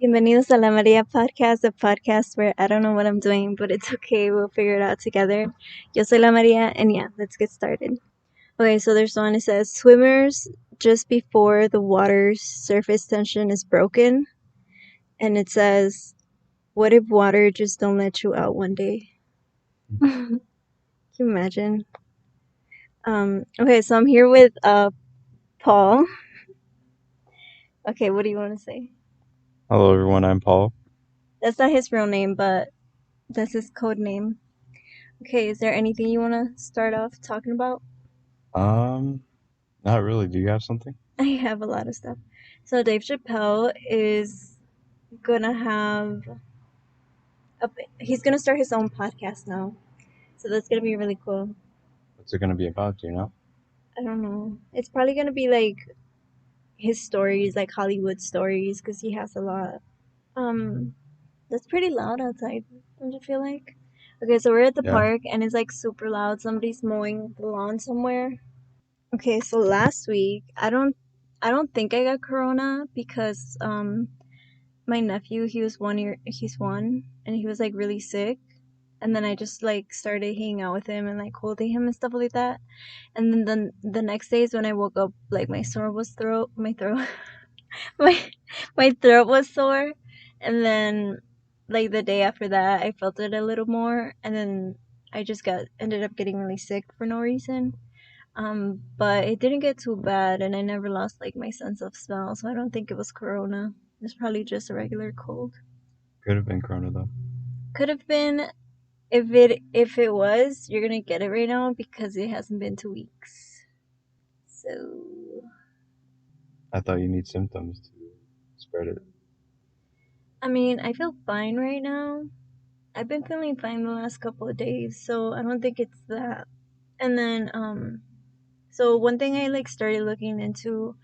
Bienvenidos a La Maria Podcast, a podcast where I don't know what I'm doing, but it's okay. We'll figure it out together. Yo soy La Maria, and yeah, let's get started. Okay, so there's one that says, swimmers just before the water's surface tension is broken. And it says, what if water just don't let you out one day? Can you imagine? Okay, so I'm here with Paul. Okay, what do you want to say? Hello, everyone. I'm Paul. That's not his real name, but that's his code name. Okay, is there anything you want to start off talking about? Um, Not really. Do you have something? I have a lot of stuff. So Dave Chappelle is gonna have a, he's gonna start his own podcast now. So that's gonna be really cool. What's it going to be about? Do you know? I don't know. It's probably gonna be like his stories, like Hollywood stories, because he has a lot. Um, that's pretty loud outside, don't you feel like? Okay, so we're at the Yeah. park and it's like super loud. Somebody's mowing the lawn somewhere. Okay, so last week I don't think I got corona because my nephew, he's one, and he was like really sick. And then I just like started hanging out with him and like holding him and stuff like that. And then the next days when I woke up, like my throat, my my throat was sore. And then like the day after that, I felt it a little more. And then I just ended up getting really sick for no reason. But it didn't get too bad, and I never lost like my sense of smell, so I don't think it was corona. It's probably just a regular cold. Could have been Corona, though. Could have been. If it was, you're gonna get it right now because it hasn't been 2 weeks. So I thought you need symptoms to spread it. I mean, I feel fine right now. I've been feeling fine the last couple of days, so I don't think it's that. And then so one thing I like started looking into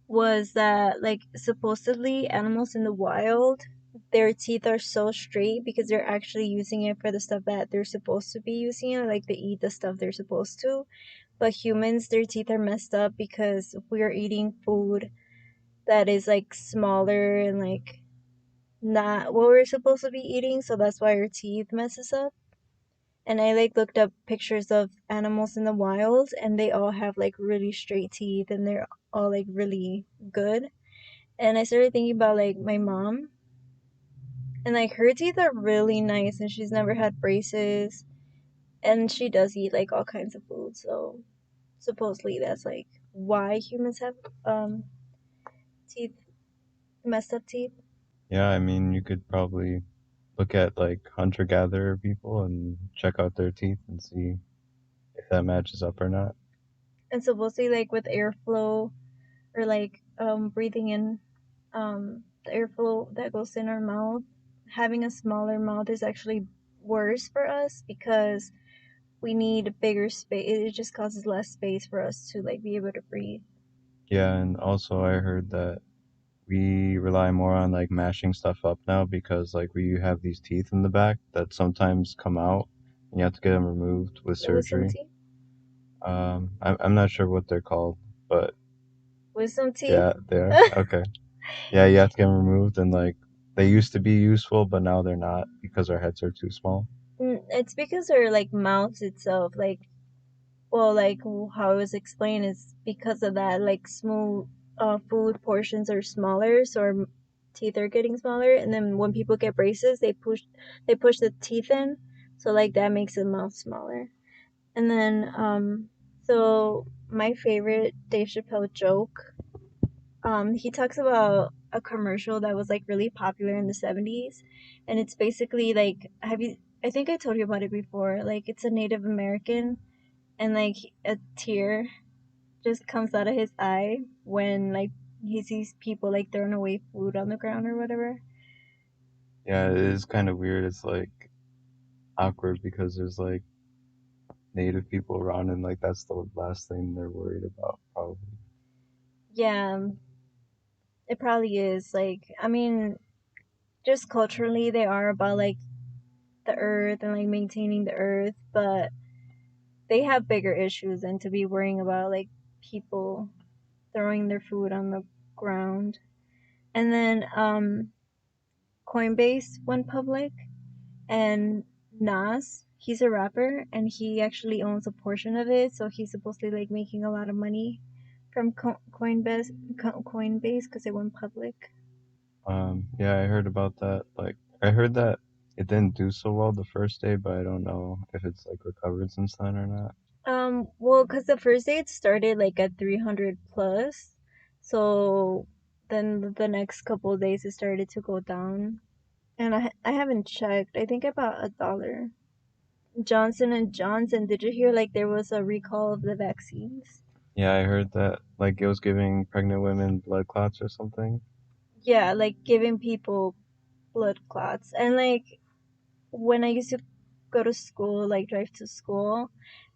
was that like supposedly animals in the wild, their teeth are so straight because they're actually using it for the stuff that they're supposed to be using it, like they eat the stuff they're supposed to. But humans, their teeth are messed up because we are eating food that is like smaller and like not what we're supposed to be eating, so that's why our teeth messes up. And I like looked up pictures of animals in the wild and they all have like really straight teeth and they're all like really good. And I started thinking about like my mom, and like her teeth are really nice, and she's never had braces, and she does eat like all kinds of food. So supposedly that's like why humans have teeth, messed up teeth. Yeah, I mean, you could probably look at like hunter-gatherer people and check out their teeth and see if that matches up or not. And supposedly like with airflow or like breathing in the airflow that goes in our mouth, having a smaller mouth is actually worse for us because we need a bigger space. It just causes less space for us to like be able to breathe. Yeah, and also I heard that we rely more on like mashing stuff up now because like we have these teeth in the back that sometimes come out and you have to get them removed with The wisdom surgery. teeth. I'm not sure what they're called, but Wisdom teeth. yeah, they're okay. Yeah, you have to get them removed, and like they used to be useful, but now they're not because our heads are too small. It's because our like mouth itself, like well, like how it was explained is because of that, like smooth food portions are smaller, so our teeth are getting smaller. And then when people get braces, they push the teeth in, so like that makes the mouth smaller. And then so my favorite Dave Chappelle joke, he talks about a commercial that was like really popular in the 70s, and it's basically like, have you, I think I told you about it before, like it's a Native American, and like a tear just comes out of his eye when like he sees people like throwing away food on the ground or whatever. Yeah, it is kind of weird. It's like awkward because there's like native people around, and like that's the last thing they're worried about, probably. Yeah, it probably is. Like, I mean, just culturally they are about like the earth and like maintaining the earth, but they have bigger issues than to be worrying about like people throwing their food on the ground. And then Coinbase went public, and Nas, he's a rapper, and he actually owns a portion of it, so he's supposedly like making a lot of money from Coinbase because it went public. Yeah, I heard about that. Like, I heard that it didn't do so well the first day, but I don't know if it's like recovered since then or not. Well, because the first day it started like at 300 plus, so then the next couple of days it started to go down, and I haven't checked. I think about $1. Johnson and Johnson, did you hear like there was a recall of the vaccines? Yeah, I heard that like it was giving pregnant women blood clots or something. Yeah, like giving people blood clots. And like when I used to go to school, like drive to school,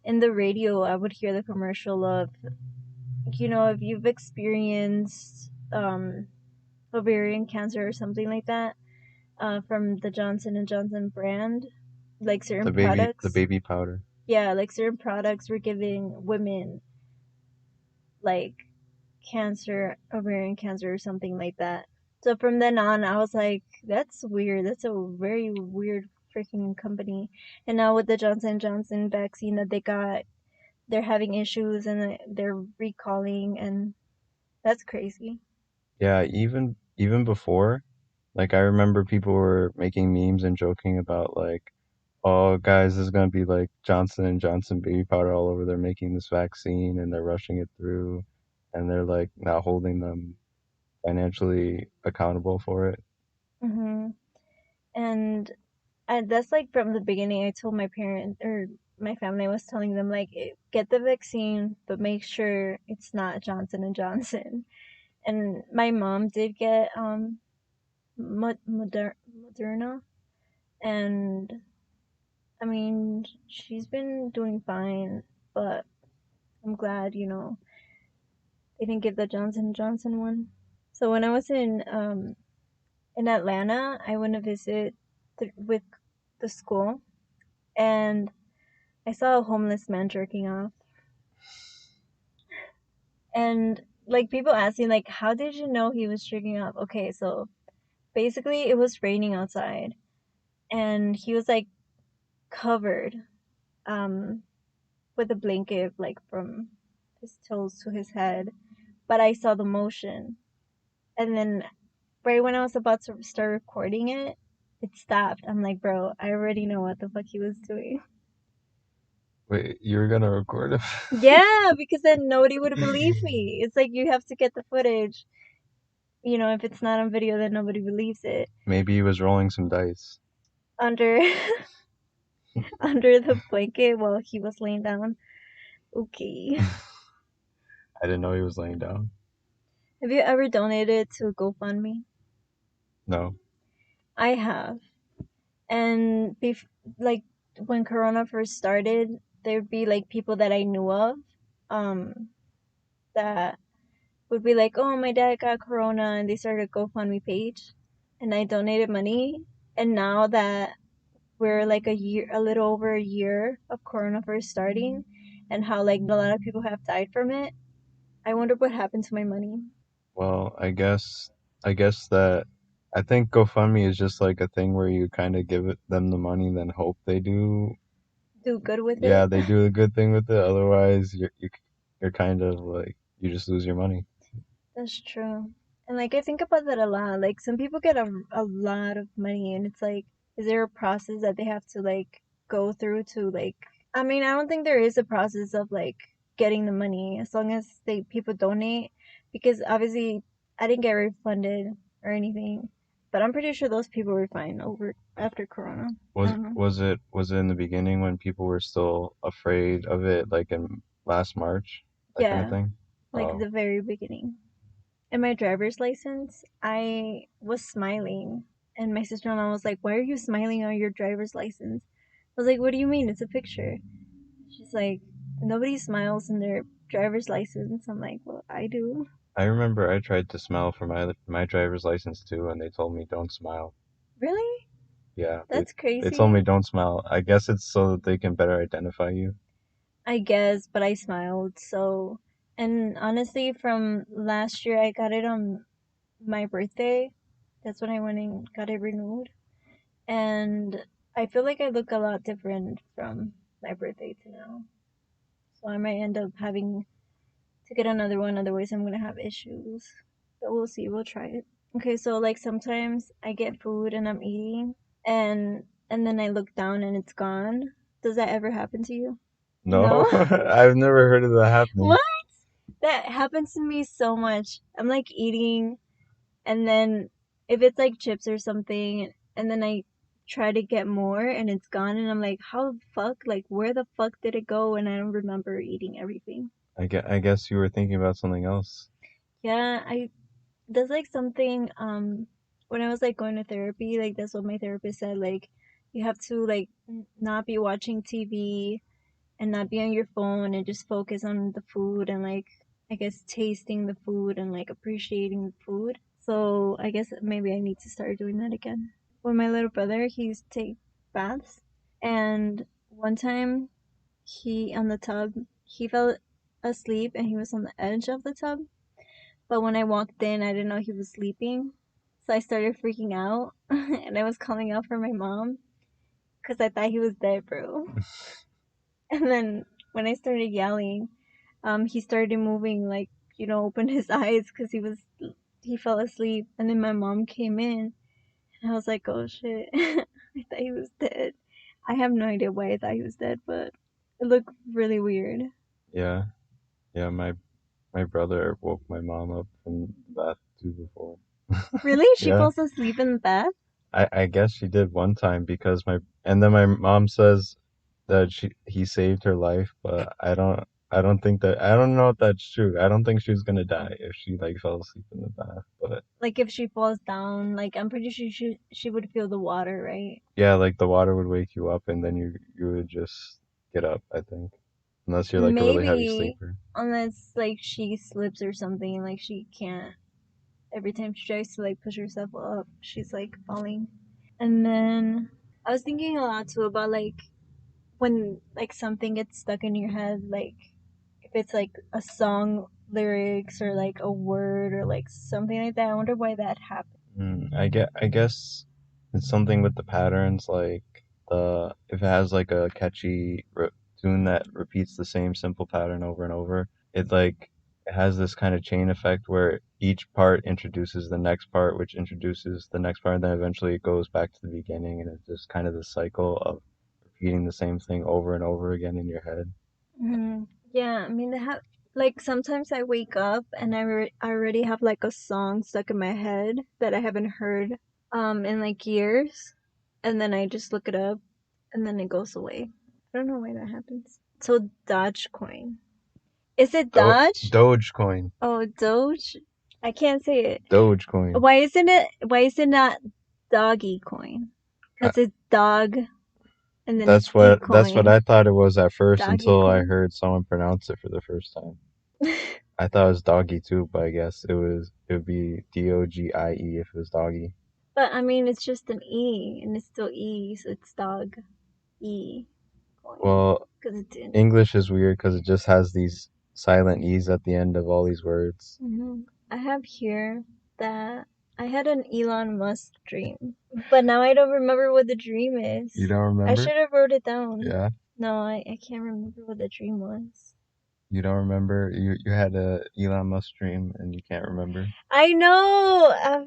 in the radio I would hear the commercial of, if you've experienced ovarian cancer or something like that, from the Johnson and Johnson brand, like certain The products. baby powder. Yeah, like certain products were giving women like cancer, ovarian cancer or something like that. So from then on, I was like, that's weird. That's a very weird freaking company. And now with the Johnson and Johnson vaccine that they got, they're having issues and they're recalling, and that's crazy. Yeah, even before, like I remember people were making memes and joking about like, oh guys, this is gonna be like Johnson and Johnson baby powder all over. They're making this vaccine and they're rushing it through, and they're like not holding them financially accountable for it. hmm And that's like from the beginning. I told my parents or my family, I was telling them like, get the vaccine, but make sure it's not Johnson and Johnson. And my mom did get Moderna, and I mean she's been doing fine, but I'm glad they didn't give the Johnson Johnson one. So when I was in Atlanta, I went to visit with the school, and I saw a homeless man jerking off, and like people asking like, how did you know he was jerking off? Okay, so basically it was raining outside, and he was like covered um with a blanket like from his toes to his head, but I saw the motion. And then right when I was about to start recording it, it stopped. I'm like, bro, I already know what the fuck he was doing. Wait, you were gonna record it? Yeah, because then nobody would believe me. It's like you have to get the footage. If it's not on video, then nobody believes it. Maybe he was rolling some dice. Under under the blanket while he was laying down. Okay. I didn't know he was laying down. Have you ever donated to GoFundMe? No. I have. And like when Corona first started, there'd be like people that I knew of, um, that would be like, "Oh, my dad got Corona," and they started a GoFundMe page, and I donated money. And now that we're like a little over a year of Corona first starting, and how like a lot of people have died from it, I wonder what happened to my money. Well, I guess that I think GoFundMe is just like a thing where you kind of give them the money, then hope they do. Do good with Yeah, it. they do a good thing with it. Otherwise, you're kind of like you just lose your money. That's true. And like I think about that a lot. Like some people get a lot of money, and it's like, is there a process that they have to like go through to like, I mean, I don't think there is a process of like getting the money as long as they people donate, because obviously I didn't get refunded or anything. But I'm pretty sure those people were fine over after Corona. I Was don't know. was it was it in the beginning when people were still afraid of it, like in last March, that kind of Yeah, thing? like Oh, the very beginning. And my driver's license, I was smiling. And my sister in law was like, "Why are you smiling on your driver's license?" I was like, "What do you mean? It's a picture." She's like, "Nobody smiles in their driver's license." I'm like, "Well, I do." I remember I tried to smile for my driver's license too, and they told me don't smile. Really? Yeah, they That's they told me crazy. don't smile. I guess it's so that they can better identify you. I guess, but I smiled. So, and honestly, from last year, I got it on my birthday, That's when I went and got it renewed. And I feel like I look a lot different from my birthday to now. So I might end up having to get another one, otherwise I'm gonna have issues. But we'll see, we'll try it. Okay, so like sometimes I get food and I'm eating and then I look down and it's gone. Does that ever happen to you? No? No, I've never heard of that happening. What? That happens to me so much. I'm like eating and then if it's like chips or something and then I try to get more and it's gone and I'm like, how the fuck? Like where the fuck did it go? And I don't remember eating everything. I guess you were thinking about something else. Yeah, I that's like something when I was like going to therapy, like that's what my therapist said, like you have to like not be watching TV and not be on your phone and just focus on the food and like I guess tasting the food and like appreciating the food. So I guess maybe I need to start doing that again. When my little brother, he used to take baths and one time he on the tub, he fell asleep and he was on the edge of the tub, but when I walked in, I didn't know he was sleeping. So I started freaking out and I was calling out for my mom because I thought he was dead, bro. And then when I started yelling, he started moving, like, opened his eyes because he fell asleep. And then my mom came in and I was like, oh shit. I thought he was dead. I have no idea why I thought he was dead, but it looked really weird. Yeah, yeah. My brother woke my mom up from the bath too before. Really? She Yeah, falls asleep in the bath? I guess she did one time because my and then my mom says that he saved her life, but I don't think that I don't know if that's true. I don't think she was gonna die if she like fell asleep in the bath. But Like if she falls down, like I'm pretty sure she would feel the water, right? yeah, like the water would wake you up and then you would just get up, I think. Unless you're like a really heavy Maybe sleeper. unless like she slips or something, like she can't. Every time she tries to like push herself up, she's like falling. And then I was thinking a lot too about like when like something gets stuck in your head, like if it's like a song lyrics or like a word or like something like that. I wonder why that happened. I guess it's something with the patterns, like the if it has like a catchy tune that repeats the same simple pattern over and over, it like it has this kind of chain effect where each part introduces the next part, which introduces the next part, and then eventually it goes back to the beginning, and it's just kind of the cycle of repeating the same thing over and over again in your head. Yeah, I mean, they have like sometimes I wake up and I already have like a song stuck in my head that I haven't heard in like years, and then I just look it up and then it goes away. I don't know why that happens. So Dogecoin. Is it Dodge? Dogecoin, Oh, Doge? I can't say it. Dogecoin. Why is it not Doggy coin? Uh, Because it's dog and then it's e that's what coin. I thought it was at first Doggy until I coin. heard someone pronounce it for the first time. I thought it was doggy too, but I guess it would be Dogie if it was doggy. But I mean, it's just an E, and it's still E, so it's dog E coin Well, because it's in. English is weird because it just has these silent e's at the end of all these words. I have here that I had an Elon Musk dream, but now I don't remember what the dream You is. don't I remember? should have wrote it down. Yeah, No, I can't remember what the dream was. you don't remember? You had a Elon Musk dream and you can't remember? I know.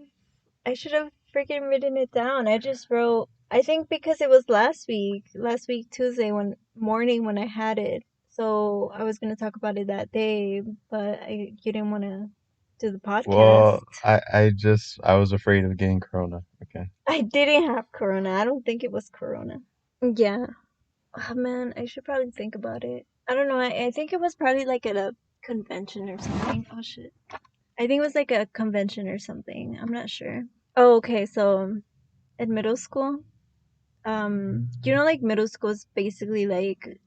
I should have freaking written it down. I just wrote. I think because it was last week Tuesday when morning when I had it. So I was gonna talk about it that day, but you didn't want to do the podcast. Well, I was afraid of getting corona. Okay. I didn't have Corona. I don't think it was Corona. Yeah. Oh, man, I should probably think about it. I don't know. I think it was probably like at a convention or something. Oh shit. I think it was like a convention or something. I'm not sure. Oh, okay. So at middle school, like middle school is basically like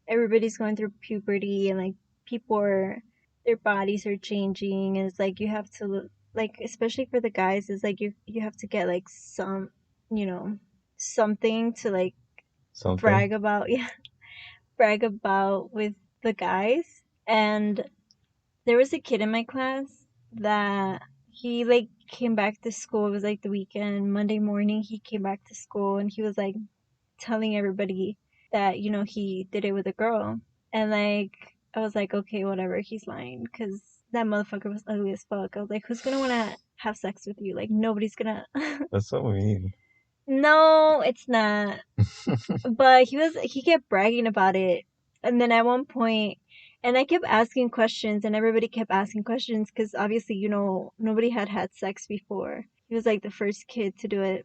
everybody's going through puberty and like people are their bodies are changing and it's like you have to like especially for the guys it's like you have to get like some you know something to like Something? brag about yeah brag about with the guys and there was a kid in my class that he like came back to school. It was like the weekend, Monday morning. He came back to school and he was like telling everybody that he did it with a girl, and like I was like, okay, whatever, he's lying because that motherfucker was ugly as fuck. I was like, who's gonna want to have sex with you? Like nobody's gonna. That's so mean. No, it's not. But he kept bragging about it, and then at one point, and I kept asking questions, and everybody kept asking questions because obviously nobody had had sex before. He was like the first kid to do it.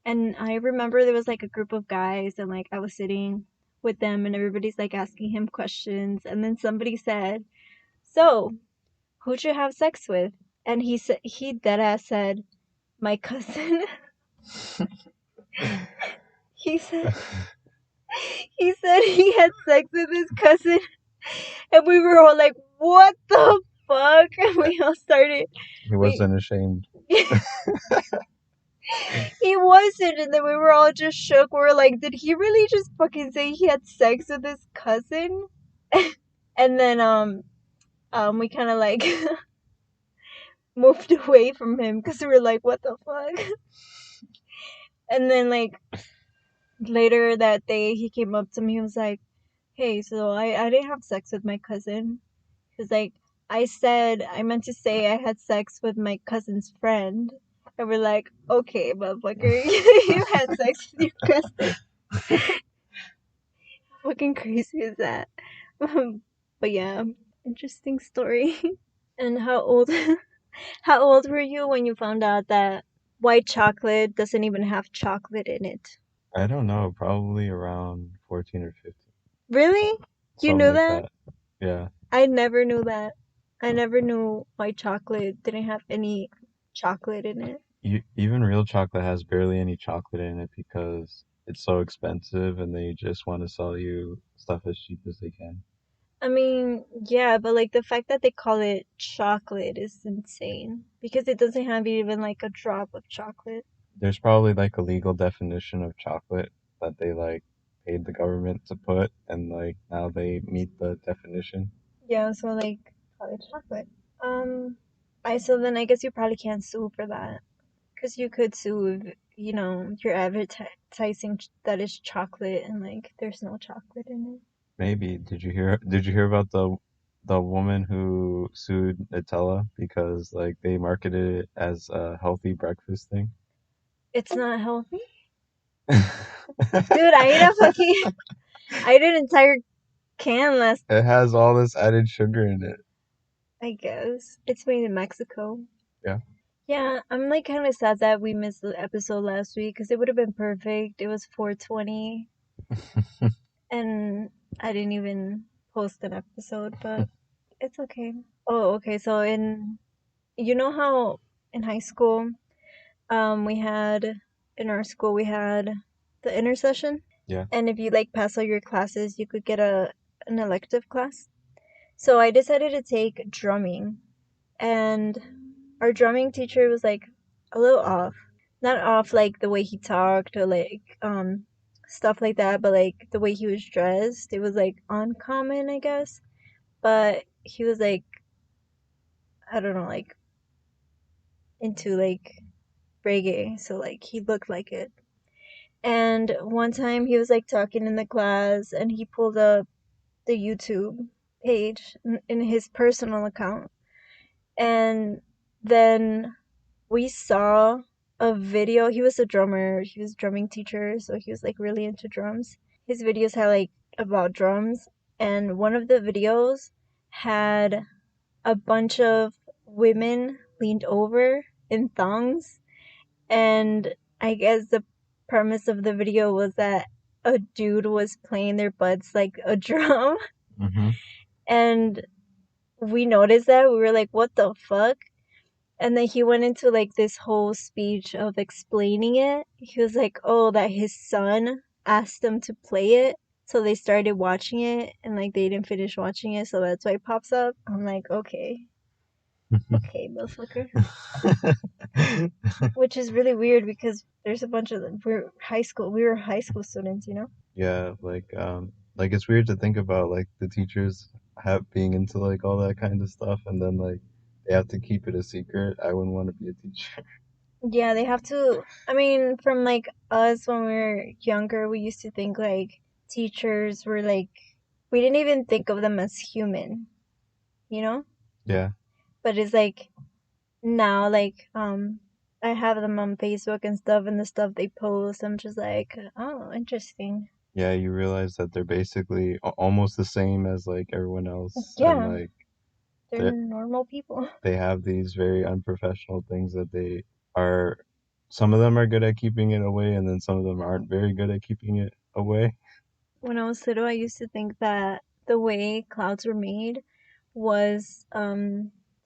And I remember there was like a group of guys, and like I was sitting with them, and everybody's like asking him questions. And then somebody said, "So, who'd you have sex with?" And he dead ass said, "My cousin." he said he said he had sex with his cousin, and we were all like, "What the fuck?" And we all started. He We wasn't ashamed. he wasn't, and then we were all just shook. We were like, "Did he really just fucking say he had sex with his cousin?" And then we kind of like moved away from him because we were like, what the fuck. And then like later that day he came up to me. He was like, hey, so I didn't have sex with my cousin. He was like, I meant to say I had sex with my cousin's friend. And we're like, okay, motherfucker, you had sex with your cousin. How fucking crazy is that? But yeah, interesting story. And how old how old were you when you found out that white chocolate doesn't even have chocolate in it? I don't know, probably around 14 or 15. Really? You Something knew like that? that. Yeah. I never knew that. I never knew white chocolate didn't have any chocolate in it. Even real chocolate has barely any chocolate in it because it's so expensive and they just want to sell you stuff as cheap as they can. I mean, yeah, but like the fact that they call it chocolate is insane because it doesn't have even like a drop of chocolate. There's probably like a legal definition of chocolate that they like paid the government to put and like now they meet the definition. Yeah, so like call it chocolate. Um, I so then I guess you probably can't sue for that. Because you could sue if, you're advertising that it's chocolate and like there's no chocolate in it. Maybe did you hear about the woman who sued Nutella because like they marketed it as a healthy breakfast thing? It's not healthy. Dude, I ate an entire can last, It has all this added sugar in it. I guess. It's made in Mexico. Yeah. Yeah, I'm like kind of sad that we missed the episode last week because it would have been perfect. It was 420 and I didn't even post an episode, but it's okay. Oh, okay. So you know how in high school we had in our school we had the intercession, Yeah. and if you like pass all your classes, you could get an elective class. So I decided to take drumming, and our drumming teacher was like a little off. Not off like the way he talked or like stuff like that, but like the way he was dressed. It was like uncommon, I guess. But he was like, I don't know, like into like reggae, so like he looked like it. And one time he was like talking in the class and he pulled up the YouTube page in his personal account. And then we saw a video. He was a drummer, he was a drumming teacher, so he was like really into drums. His videos had like about drums, and one of the videos had a bunch of women leaned over in thongs, and I guess the premise of the video was that a dude was playing their butts like a drum. Mm-hmm. And we noticed that. We were like, what the fuck? And then he went into like this whole speech of explaining it. He was like, oh, that his son asked him to play it. So they started watching it and like they didn't finish watching it. So that's why it pops up. I'm like, okay, okay, motherfucker. Which is really weird because there's a bunch of them. We were high school students. Yeah, like it's weird to think about like the teachers have being into like all that kind of stuff and then like They have to keep it a secret. I wouldn't want to be a teacher. Yeah, they have to. I mean, from like us when we were younger, we used to think like teachers were like, we didn't even think of them as human, you know? Yeah, But it's like now, like, I have them on Facebook and stuff, and the stuff they post, I'm just like, oh, interesting. yeah. You realize that they're basically almost the same as like everyone else, and Yeah, like they're they normal people. they have these very unprofessional things that they are. Some of them are good at keeping it away, and then some of them aren't very good at keeping it away. When I was little, I used to think that the way clouds were made was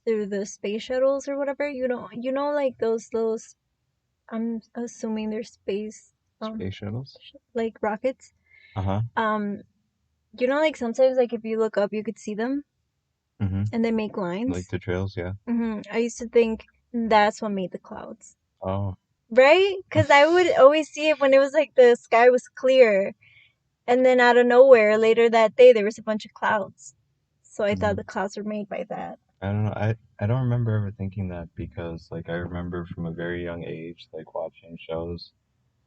through the space shuttles or whatever. Like those. I'm assuming they're space um Space shuttles. like rockets. Uh huh. Um, like sometimes like if you look up, you could see them Mm-hmm. and they make Like lines. the trails, yeah. I used to think that's what made the clouds, Oh. right? Because I would always see it when it was like the sky was clear, and then out of nowhere later that day there was a bunch of clouds. So I thought Mm. the clouds were made by that. I don't know. I don't remember ever thinking that because like I remember from a very young age like watching shows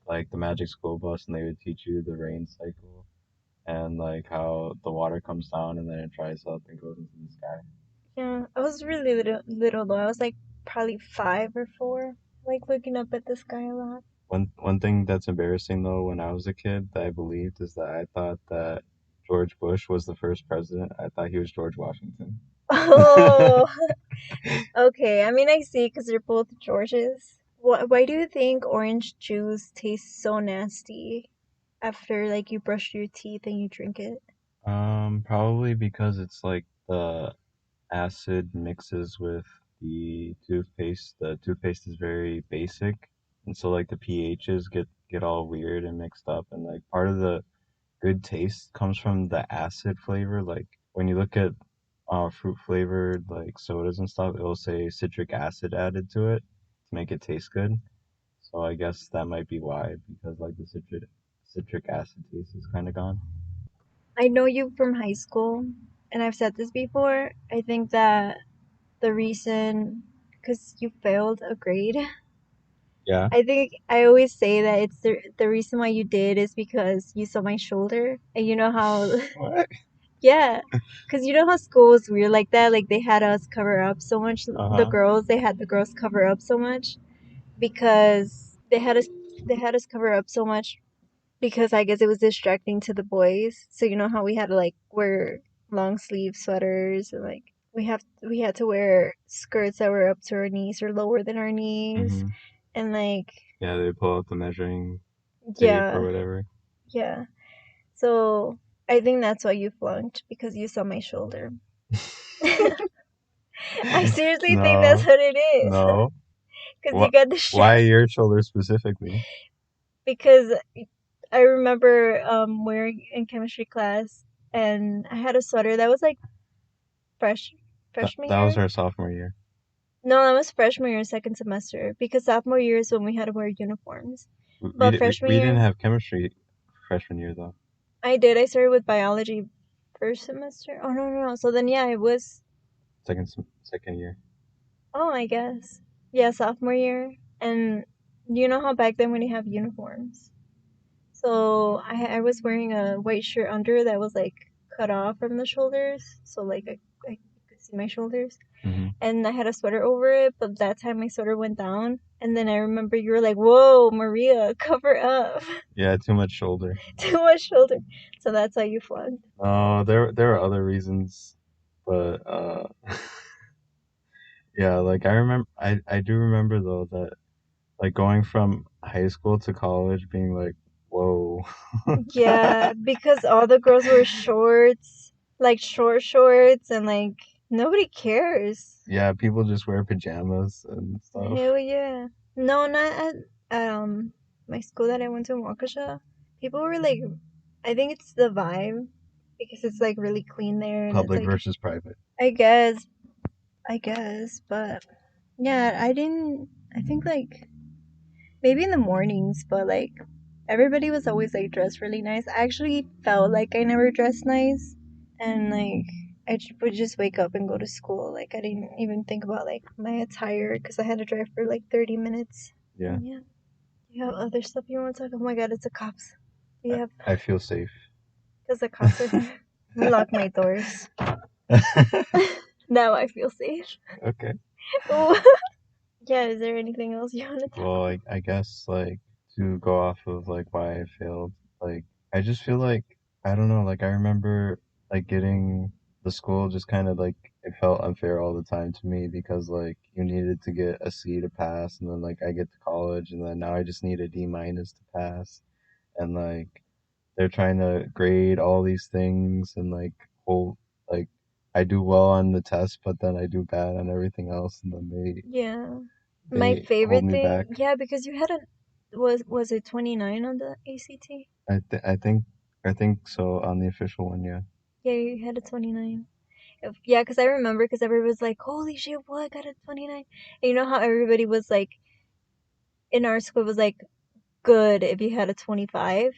like the Magic School Bus and they would teach you the rain cycle and like how the water comes down and then it dries up and goes into the sky. Yeah, I was really little though. I was like probably 5 or 4, like looking up at the sky a lot. One thing that's embarrassing though when I was a kid that I believed is that I thought that George Bush was the first president. I thought he was George Washington. Oh, okay. I mean, I see because they're both Georges. Why do you think orange juice tastes so nasty after like you brush your teeth and you drink it? Probably because it's like the acid mixes with the toothpaste. The toothpaste is very basic, and so like the pHs get all weird and mixed up. And like part of the good taste comes from the acid flavor. Like when you look at fruit flavored like sodas and stuff, it'll say citric acid added to it to make it taste good. So I guess that might be why, because like the citric acid taste is kind of gone. I know you from high school, and I've said this before. I think that the reason, because you failed a grade, Yeah. I think I always say that it's the reason why you did is because you saw my shoulder, and you know how, What? yeah, because you know how school was weird like that. Like they had us cover up so much. Uh The huh. girls, they had the girls cover up so much because they had us cover up so much because I guess it was distracting to the boys. So you know how we had to like wear long sleeve sweaters and like we had to wear skirts that were up to our knees or lower than our knees Mm-hmm. and like Yeah, they pull out the measuring tape or yeah, whatever. yeah. So I think that's why you flunked because you saw my shoulder. I seriously think that's No, what it is no. because you What? got Why distracted your shoulder specifically? because I remember wearing in chemistry class and I had a sweater that was like fresh freshman That was year. our sophomore year. No, that was freshman year, second semester, because sophomore year is when we had to wear uniforms. But freshman We didn't year, have chemistry freshman year though. I did. I started with biology first semester. Oh no, no, no. So then, yeah, it was. Second year. Oh, I guess. Yeah, sophomore year. And you know how back then we didn't have uniforms. So I was wearing a white shirt under that was like cut off from the shoulders, so like I could see my shoulders. Hmm. And I had a sweater over it, but that time my sweater went down. And then I remember you were like, "Whoa, Maria, cover up, Yeah, too much shoulder. too much shoulder." So that's how you flunked. No, there are other reasons, but yeah, like I do remember though that like going from high school to college being like, whoa. Yeah, because all the girls were shorts, like short shorts, and like nobody cares. Yeah, people just wear pajamas and stuff. Hell yeah. No, not at my school that I went to in Waukesha. People were like, I think it's the vibe because it's like really clean there and it's Public like versus private. I guess but yeah, I didn't. I think like maybe in the mornings, but like everybody was always like dressed really nice. I actually felt like I never dressed nice, and like would just wake up and go to school. Like I didn't even think about like my attire because I had to drive for like 30 minutes. Yeah. And yeah. Do you have other stuff you want to talk? Oh my god, it's the cops. Do you have? I feel safe. Because the cops are here. Let me lock my doors. Now I feel safe. Okay. Oh. Yeah, is there anything else you want to talk Well, about? I guess like to go off of like why I failed, like I just feel like I don't know, like I remember like getting the school just kind of like it felt unfair all the time to me because like you needed to get a C to pass and then like I get to college and then now I just need a D minus to pass and like they're trying to grade all these things and like hold like I do well on the test but then I do bad on everything else and then Yeah. My they hold favorite me thing, back. yeah, because you had a was it 29 on the ACT? I think so on the official one, yeah. Yeah, you had a 29. Yeah, because I remember because everybody was like, "Holy shit, what? I got a 29." And you know how everybody was like in our school was like good if you had a 25,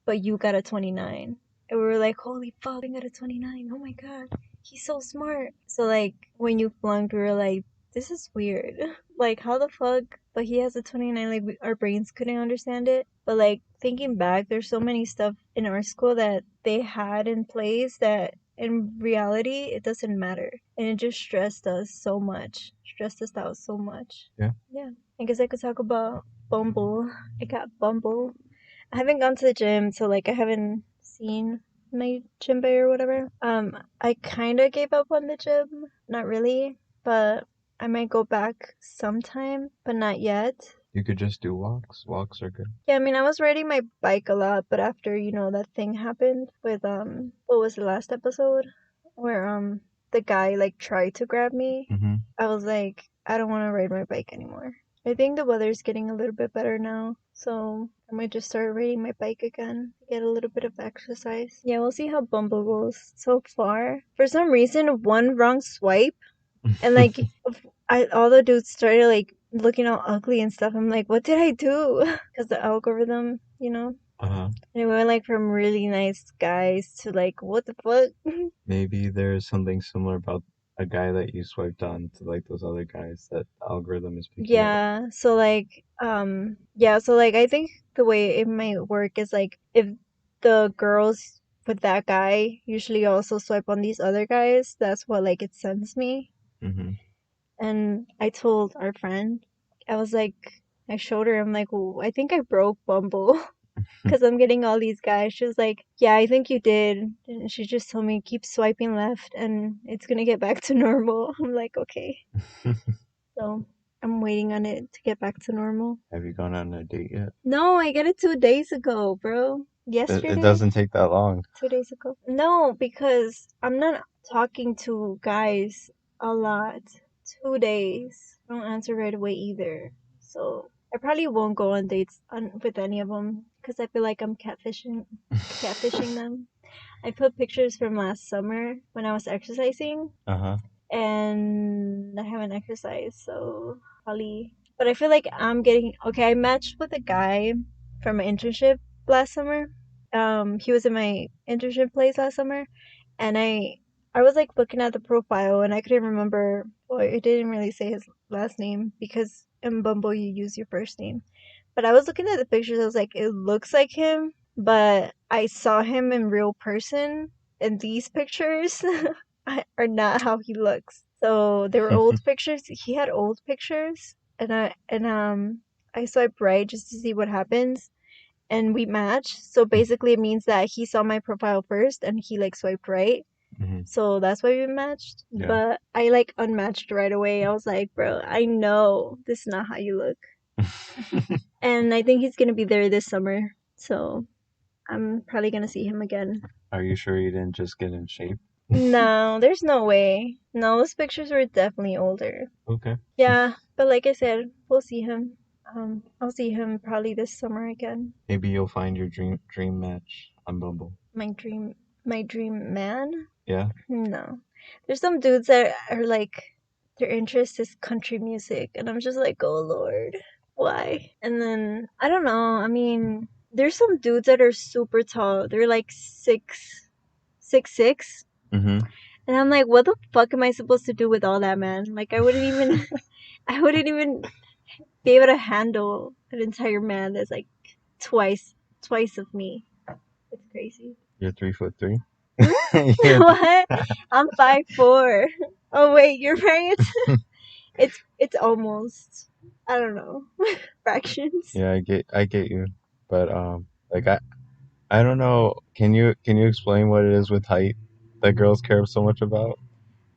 but you got a 29. And we were like, "Holy fuck, I got a 29. Oh my god. He's so smart." So like when you flunked, we were like, "This is weird." Like how the fuck? But he has a 29, like our brains couldn't understand it. But like thinking back, there's so many stuff in our school that they had in place that in reality it doesn't matter. And it just stressed us so much. Stressed us out so much. Yeah. Yeah. I guess I could talk about Bumble. I got Bumble. I haven't gone to the gym, so like I haven't seen my gym bay or whatever. I kind of gave up on the gym, not really, but I might go back sometime, but not yet. You could just do walks. Walks are good. Yeah, I mean, I was riding my bike a lot, but after, that thing happened with what was the last episode where the guy like tried to grab me. Mm-hmm. I was like, I don't want to ride my bike anymore. I think the weather's getting a little bit better now, so I might just start riding my bike again, get a little bit of exercise. Yeah, we'll see how Bumble goes. So far, for some reason, one wrong swipe and like all the dudes started like looking all ugly and stuff. I'm like, what did I do? Because the algorithm. Uh-huh. And it went like from really nice guys to like, what the fuck? Maybe there's something similar about a guy that you swiped on to like those other guys that the algorithm is picking up. Yeah, so like I think the way it might work is like if the girls with that guy usually also swipe on these other guys, that's what like it sends me. Mm-hmm. And I told our friend, I was like, I showed her, I'm like, "Ooh, I think I broke Bumble because I'm getting all these guys." She was like, yeah, I think you did. And she just told me, keep swiping left and it's gonna get back to normal. I'm like, okay. So I'm waiting on it to get back to normal. Have you gone on a date yet? No, I got it 2 days ago, bro. It Yesterday? doesn't take that long. 2 days ago. No, because I'm not talking to guys a lot. 2 days. I don't answer right away either. So I probably won't go on dates with any of them because I feel like I'm catfishing them. I put pictures from last summer when I was exercising, Uh-huh. and I haven't exercised, so probably. But I feel like I'm getting okay. I matched with a guy from my internship last summer. He was in my internship place last summer, and I was like looking at the profile, and I couldn't remember. Well, it didn't really say his last name because in Bumble you use your first name. But I was looking at the pictures. I was like, it looks like him, but I saw him in real person, and these pictures are not how he looks. So they were old pictures. He had old pictures, and I swiped right just to see what happens, and we matched. So basically, it means that he saw my profile first, and he like swiped right. Mm-hmm. So that's why we matched. Yeah. But I like unmatched right away. I was like, bro, I know this is not how you look. And I think he's gonna be there this summer. So I'm probably gonna see him again. Are you sure you didn't just get in shape? No, there's no way. No, those pictures were definitely older. Okay. Yeah, but like I said, we'll see him. I'll see him probably this summer again. Maybe you'll find your dream match on Bumble. My dream man? Yeah. No. There's some dudes that are like their interest is country music, and I'm just like, oh Lord, why? And then I don't know. I mean, there's some dudes that are super tall. They're like 6'6", Mm-hmm. And I'm like, what the fuck am I supposed to do with all that, man? Like, I wouldn't even, I wouldn't even be able to handle an entire man that's like twice of me. It's crazy. You're 3'3". Hmm? You're What? I'm 5'4". Oh wait, you're right. It's almost. I don't know. Fractions. yeah, I get you, but like I don't know. Can you explain what it is with height that girls care so much about?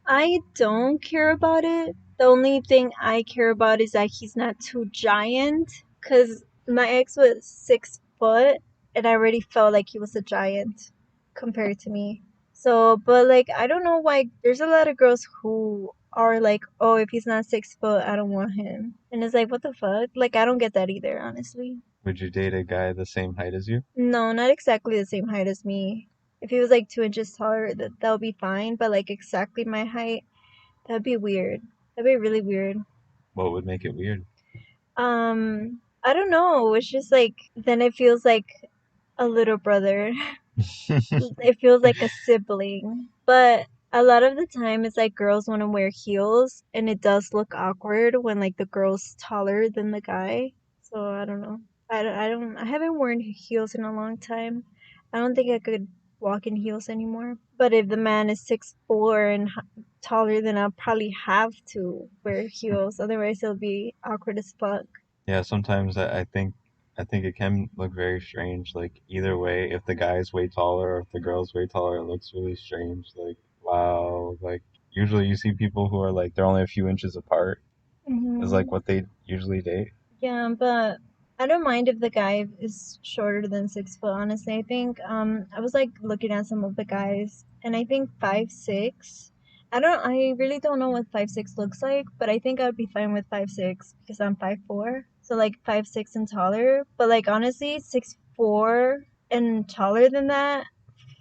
I don't care about it. The only thing I care about is that he's not too giant. Cause my ex was 6 foot, and I already felt like he was a giant compared to me. So, but like, I don't know why. There's a lot of girls who are like, oh, if he's not 6 foot, I don't want him. And it's like, what the fuck? Like, I don't get that either, honestly. Would you date a guy the same height as you? No, not exactly the same height as me. If he was like 2 inches taller, that would be fine. But like exactly my height, that'd be weird. That'd be really weird. What would make it weird? I don't know. It's just like then it feels like a little brother. It feels like a sibling. But a lot of the time, it's like girls want to wear heels, and it does look awkward when like the girl's taller than the guy. So I don't know. I haven't worn heels in a long time. I don't think I could walk in heels anymore. But if the man is 6'4" and taller, then I'll probably have to wear heels. Otherwise, it'll be awkward as fuck. Yeah, sometimes I think it can look very strange. Like either way, if the guy's way taller or if the girl's way taller, it looks really strange. Like wow, like usually you see people who are like they're only a few inches apart is like Hmm. what they usually date. Yeah, but I don't mind if the guy is shorter than 6 foot, honestly. I think I was like looking at some of the guys, and I think 5'6". I really don't know what 5'6" looks like, but I think I'd be fine with 5'6" because I'm 5'4". So like 5'6" and taller. But like honestly, 6'4" and taller than that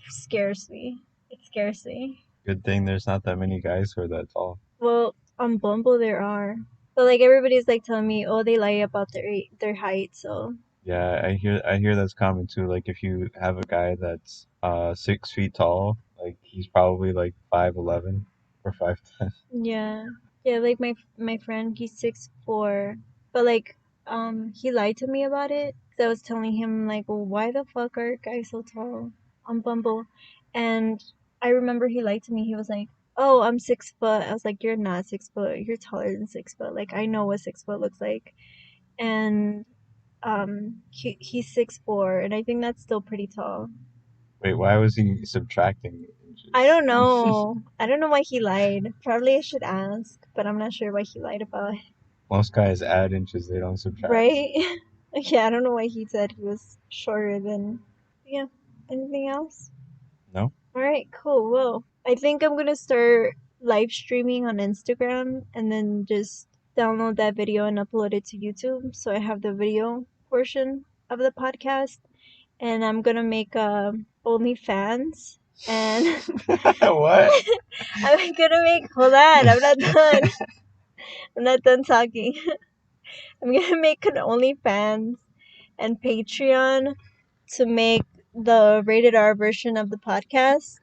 scares me. It scares me. Good thing there's not that many guys who are that tall. Well, on Bumble there are. But like everybody's like telling me, oh, they lie about their height, so Yeah, I hear that's common too. Like if you have a guy that's 6 feet tall, like he's probably like 5'11" or 5'10". yeah. Yeah, like my friend, he's 6'4", but like he lied to me about it. 'Cause I was telling him like, well, why the fuck are guys so tall on Bumble? And I remember he lied to me. He was like, "Oh, I'm 6 foot." I was like, "You're not 6 foot. You're taller than 6 foot. Like I know what 6 foot looks like." And he's 6'4", and I think that's still pretty tall. Wait, why was he subtracting I inches? don't know. I don't know why he lied. Probably I should ask, but I'm not sure why he lied about it. Most guys add inches, they don't subtract. Right? Yeah, I don't know why he said he was shorter than. Yeah. Anything else? No? All right, cool. Well, I think I'm gonna start live streaming on Instagram and then just download that video and upload it to YouTube. So I have the video portion of the podcast, and I'm gonna make OnlyFans, and What? I'm gonna make. Hold on, I'm not done. I'm not done talking. I'm gonna make an OnlyFans and Patreon to make the rated R version of the podcast.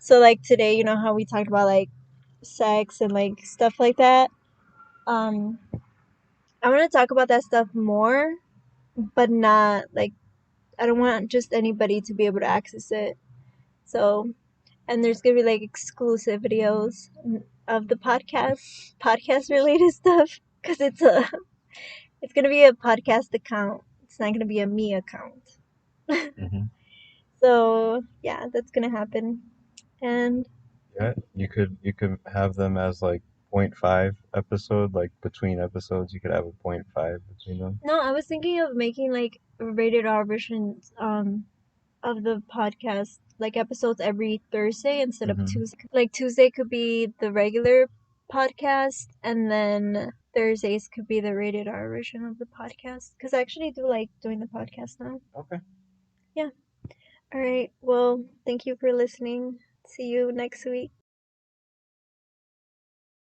So like today, you know how we talked about like sex and like stuff like that. Um, I want to talk about that stuff more, but not like I don't want just anybody to be able to access it. So, and there's gonna be like exclusive videos of the podcast related stuff, because it's gonna be a podcast account. It's not gonna be a me account. Hmm. So yeah, that's gonna happen. And Yeah, you could have them as like point 0.5 episode, like between episodes, you could have a point 0.5 between them. no, I was thinking of making like rated R versions of the podcast, like episodes every Thursday instead of Hmm. Tuesday. Like Tuesday could be the regular podcast, and then Thursdays could be the rated R version of the podcast. Because I actually do like doing the podcast now. Okay. Yeah. All right. Well, thank you for listening. See you next week.